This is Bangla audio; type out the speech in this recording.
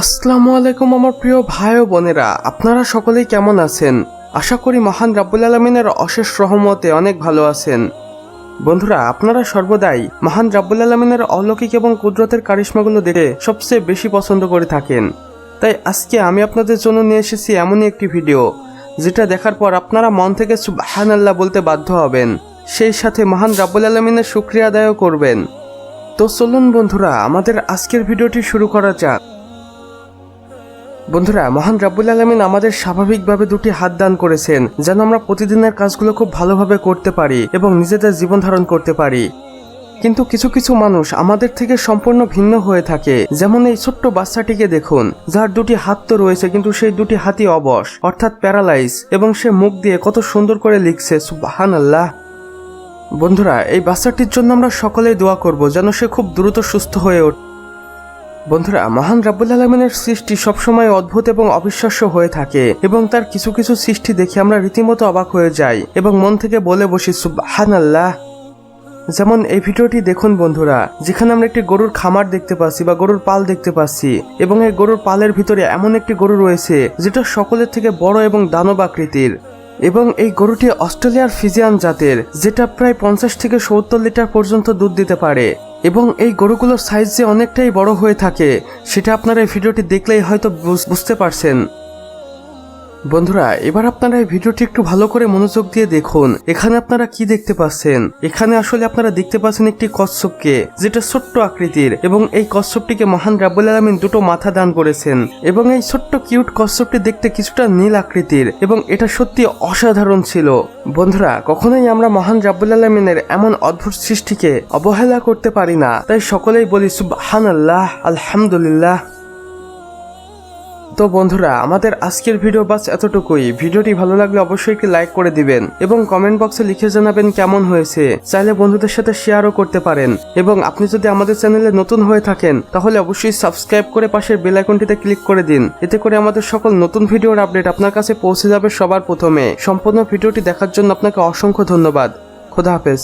আসসালামু আলাইকুম আমার প্রিয় ভাই ও বোনেরা, আপনারা সকলেই কেমন আছেন? আশা করি মহান রাব্বুল আলামিনের অশেষ রহমতে অনেক ভালো আছেন। বন্ধুরা, আপনারা সর্বদাই মহান রাব্বুল আলামিনের অলৌকিক এবং কুদরতের কারিশমাগুলো দেখে সবচেয়ে বেশি পছন্দ করে থাকেন। তাই আজকে আমি আপনাদের জন্য নিয়ে এসেছি এমনই একটি ভিডিও, যেটা দেখার পর আপনারা মন থেকে সুবহানাল্লাহ বলতে বাধ্য হবেন, সেই সাথে মহান রাব্বুল আলামিনের শুকরিয়া আদায়ও করবেন। তো চলুন বন্ধুরা, আমাদের আজকের ভিডিওটি শুরু করা যাক। বন্ধুরা, মহান রাব্বুল আলামিন আমাদের স্বাভাবিকভাবে দুটি হাত দান করেছেন, যেন আমরা প্রতিদিনের কাজগুলো খুব ভালোভাবে করতে পারি এবং নিজেদের জীবন ধারণ করতে পারি। কিন্তু কিছু কিছু মানুষ আমাদের থেকে সম্পূর্ণ ভিন্ন হয়ে থাকে। যেমন এই ছোট্ট বাচ্চাটিকে দেখুন, যার দুটি হাত তো রয়েছে কিন্তু সেই দুটি হাতই অবশ, অর্থাৎ প্যারালাইজ, এবং সে মুখ দিয়ে কত সুন্দর করে লিখছে সুবহানাল্লাহ। বন্ধুরা, এই বাচ্চাটির জন্য আমরা সকলেই দোয়া করব যেন সে খুব দ্রুত সুস্থ হয়ে ওঠে। বন্ধুরা, মহান রাব্বুল আলামিনের সৃষ্টি সবসময় অদ্ভুত এবং অবিশ্বাস্য হয়ে থাকে, এবং তার কিছু কিছু সৃষ্টি দেখে আমরা রীতিমতো অবাক হয়ে যাই এবং মন থেকে বলে বসি সুবহানাল্লাহ। যেমন এই ভিডিওটি দেখুন বন্ধুরা, যেখানে আমরা একটি গরুর খামার দেখতে পাচ্ছি বা গরুর পাল দেখতে পাচ্ছি, এবং এই গরুর পালের ভিতরে এমন একটি গরু রয়েছে যেটা সকলের থেকে বড় এবং দানব আকৃতির, এবং এই গরুটি অস্ট্রেলিয়ার ফিজিয়ান জাতের, যেটা প্রায় 50 থেকে 70 লিটার পর্যন্ত দুধ দিতে পারে। এবং এই গরুগুলোর সাইজ যে অনেকটাই বড় হয়ে থাকে, সেটা আপনারা এই ভিডিওটি দেখলেই হয়তো বুঝতে পারছেন। বন্ধুরা, এবার আপনারা এই ভিডিওটি একটু ভালো করে মনোযোগ দিয়ে দেখুন। এখানে আপনারা কি দেখতে পাচ্ছেন? এখানে আসলে আপনারা দেখতে পাচ্ছেন একটি কচ্ছপকে, যেটা ছোট্ট আকৃতির, এবং এই কচ্ছপটিকে মহান রাব্বুল আলামিন দুটো মাথা দান করেছেন। এবং এই ছোট্ট কিউট কচ্ছপটি দেখতে কিছুটা নীল আকৃতির, এবং এটা সত্যি অসাধারণ ছিল। বন্ধুরা, কখনোই আমরা মহান রাব্বুল আলামিনের এমন অদ্ভুত সৃষ্টিকে অবহেলা করতে পারি না। তাই সকলেই বলি সুবহানাল্লাহ, আলহামদুলিল্লাহ। তো বন্ধুরা, আমাদের আজকের ভিডিও বাস এতটুকুই। ভিডিওটি ভালো লাগলে অবশ্যই একটি লাইক করে দিবেন এবং কমেন্ট বক্সে লিখে জানাবেন কেমন হয়েছে। চাইলে বন্ধুদের সাথে শেয়ারও করতে পারেন, এবং আপনি যদি আমাদের চ্যানেলে নতুন হয়ে থাকেন তাহলে অবশ্যই সাবস্ক্রাইব করে পাশের বেল আইকনটিতে ক্লিক করে দিন। এতে করে আমাদের সকল নতুন ভিডিওর আপডেট আপনার কাছে পৌঁছে যাবে সবার প্রথমে। সম্পূর্ণ ভিডিওটি দেখার জন্য আপনাকে অসংখ্য ধন্যবাদ। খোদা হাফেজ।